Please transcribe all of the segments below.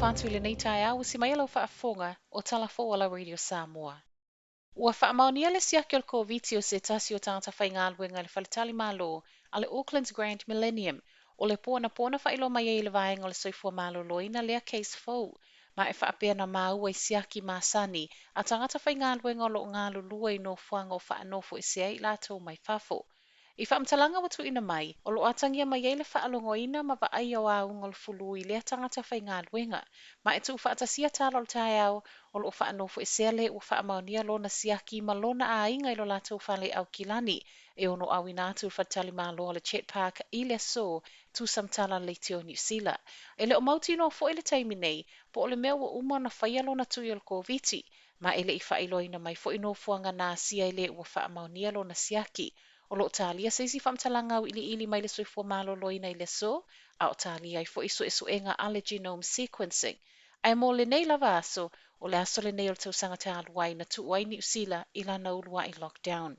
atu i le nei tae au si mai lau whaafonga o talafo ala Radio Samoa. Ua whaamaonia le siaki o le COVID o se tasi o tangata whaingaluenga le whalitali malo a le Auckland's Grand Millennium o le pōna whailo mai e le vaenga o le soifua malo loina lea case fou. Ma e whaapea na maua i siaki masani a tangata whaingaluenga o lo ngālu lua i no fuanga o whaanofo i sea i lātou mai fafo. I whaamtalanga watu ina mai, o lo atangia mai e le whaalongo ina ma wa ai o au ngol fulu i lea tangata whaingaluenga. Ma e tu whaatasia tala o le tae au o lo whaanofo i sea le ua whaamaonia lo na siaki ma lo na a inga i lo lātou whale au kilani e ono au ina atu whatali ma lo le Chet Park i le so tu samtala le tio New Zealand. E le o mauti no fo i le taimi nei, po o le mea ua uma na whaia lo na tui o le COVID, ma ele i whailo ina mai fo i no fuanga na sia i le ua whaamaonia lo na siaki. O lo talia se si whamtalanga au ili mai le soifua malo loina i le so, a o talia i fo iso enga ale genome sequencing. Ai mo le nei lava aso, o le aso le nei o le tausanga te aluai na tu wai New Zealand i la naulua i lockdown.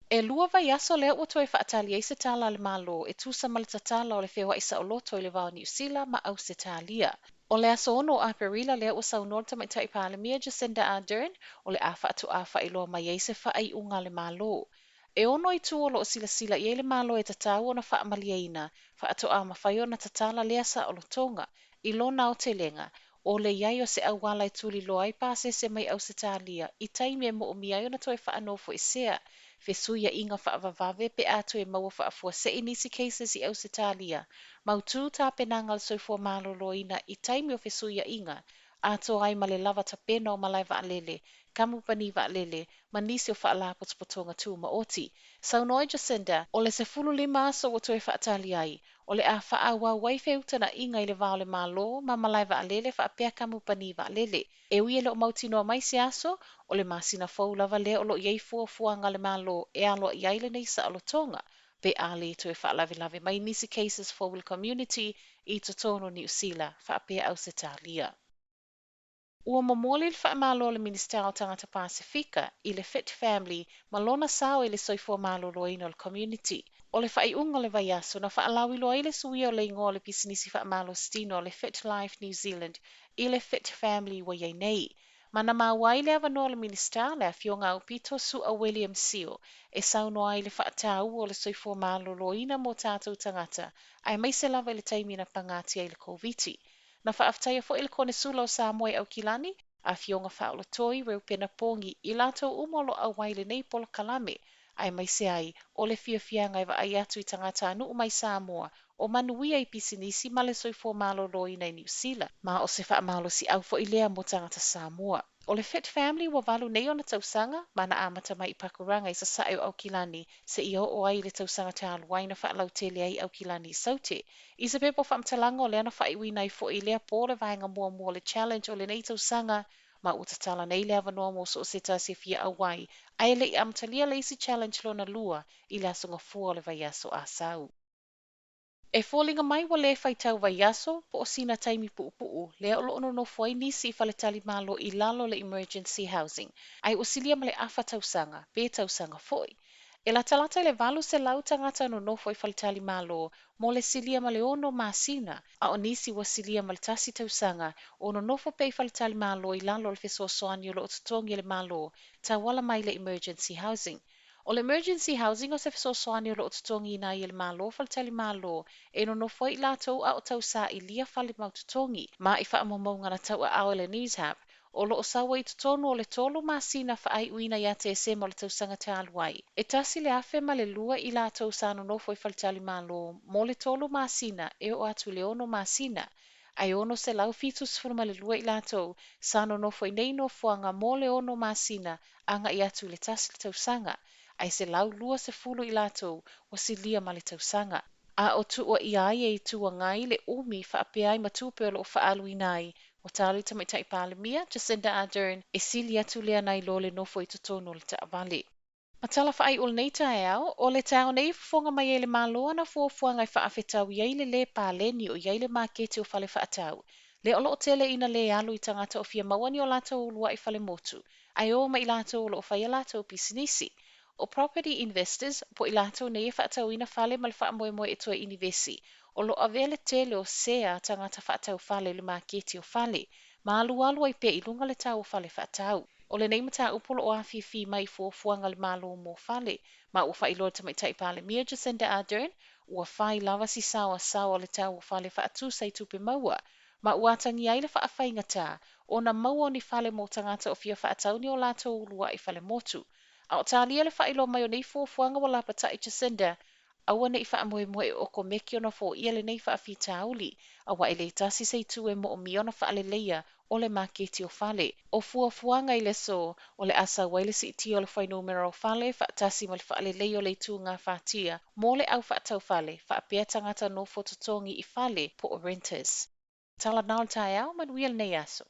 E lua vai aso le ua toi whaatalia i se tala le malo e tu sa malitatala o le whewa isa o loto i le vau New Zealand ma au se talia. O le aso ono a perila le ua saunolta mai tai palemia Jacinda Ardern o le afa atu afa i loa mai e se wha ai unga le malo. E ono i tu o lo sila i le malo e tatau o na wha amalieina, wha atu a mawhaio na tatala lea sa o lo tonga, i lo nao te lenga, o le iai o se awala i tuli loa i pase se mai au se talia, i taimi e mo o miai o na toi wha anofo i sea, fe suia inga wha avavave pe atu e maua wha afua se inisi cases i au se talia, mautu ta penangal soifua malo loina i taimi o fe suia inga, ato ai ma le lava ta pena o malai va alele, kamu pani va alele, ma nisi o wha potonga tu ma oti. Saunoi Jacinda, o le se fulu lima aso o toi wha atali ai, o le a wha awa waife utana inga i le vao le malo, ma malai va alele wha apea kamu pani va alele. E ui ele o mauti noa mai se aso, o le masina fau lava le o lo iei fuanga le malo e alo i aile nei sa alo tonga. Pe ale to e wha lave mai nisi cases for will community i to tono New Zealand, wha apea au se talia. Ua momoli le whaamalo le Minister o Tangata Pasifika i le Fit Family ma lona sao i le soifua malo loina o le community. O le whaiunga le vai aso na whaalawi loa i le suia o le ingoa le pisinisi whaamalo stino o le Fit Life New Zealand i le Fit Family wa iei nei. Ma na mawai le avanoa le Minister le a fionga au pito su a William Seal e saunoa i le whaatau o le soifua malo loina mo tātou tangata ai mai se lava i le taimina pangatia i le COVID. Na whaaftaia fo il kone sula o Samoa au kilani, a fionga whaola toi reu pena pongi i lato umolo au waile nei polo kalame, ai mai se ai, o le fianga i wa ai atu i tangata anu umai Samoa, o manuia i pisinisi ma le soifo malo loina i New Zealand, ma o se wha malo si au fo i lea mo tangata Samoa. O le Fit Family wa walu nei o na tausanga, ma na amata mai i pakuranga i sa sae au kilani, se i o ai le tausanga te aluai na wha lau tele ai au kilani i saute. I se pepo whaamtalanga o lea na whaiwina i fo i lea po le vaenga mua le challenge o le nei tausanga, ma utatala nei lea wanoa mo so se ta se fia awai, ai le i amtalia le isi challenge lo na lua, i lea songa fua le vai aso a sau. E fōlinga mai wa le whaitau vai aso, po o sina taimi puu, lea o loono no fwai nisi i whaletali malo i lalo le emergency housing, ai o silia ma le afa tausanga, pe tausanga foi. E la talata le valu se lau tangata no nofo i whaletali malo, mo le silia ma le ono masina, a o nisi wa silia ma le tasi tausanga, o no nofo pe i whaletali malo i lalo le feso soani o lo ototongi le malo, ta wala mai le emergency housing. O le emergency housing o se feso soani o lo ototongi na i le malo whaletali malo, e no nofo i latou a o tausa i lia whale mautotongi, ma i whaamomaunga na tau a au le news hub, o lo o sawa i tutonu o le tolu masina wha ai uina ia te se mo le tausanga te aluai. E tasi le afe ma le lua i la tausa no nofo i whaletali malo, mo le tolu masina e o atu le ono masina. Ai ono se lau fitus funa le lua i latou, sa no nofo i nei nofoanga mo le ono masina, anga i atu le tasi le tausanga. Ai se lau lua se fulu i latou, o si lia ma le tausanga. A o tu o iai e tu ngai le umi wha apeai matupe o lo wha aluinai, o tālu tamai tai palemia, Jacinda Ardern, e sili atu lea nai lo le nofo i tutono le taavale. Ma tala wha ai ol nei tae au, o le tau nei fonga mai e le maloa na fuafuanga i wha awhetau iai le pāleni o iai le makete o whale wha atau. Le olo o tele ina le alu i tangata o fia mawani o lato ulua i whale motu, ai o mai lato o lo o whaia lato pisinisi. O property investors po i lato nei e whaatau ina whale ma le wha moe moe e toi inivesi, o loa vele tele o sea tangata whaatau whale le maketi o whale, ma alu ai pe i lunga le tau o whale whaatau. O le nei mata upolo o awhiwhi mai fuafuanga le malo mo whale, ma ua whailoa tamai taipale Mia Jacinda Ardern, ua whai lava si sawa sawa le tau o whale whaatu sai tupe maua, ma ua atangi ai le whaawhaingata, o na maua ni whale mo tangata o fia whaatau ni o lato ulua i whale motu. A o talia le whailo mai o nei fuafuanga wa lapa tai Jacinda, aua nei whaamoemoe o ko meki ona fo ia le nei whaawhitauli, awa ele tasi sei tu e mo o mi ona whaaleleia o le maketi o whale. O fuafuanga i le so o le asa waile si iti o le whai numero o whale, whaatasi ma le whaalelei o le tu ngā whaatia, mo le au whaatau whale, whaapea tangata no fototongi i whale po o renters. Tala nao tae au manuia nei aso.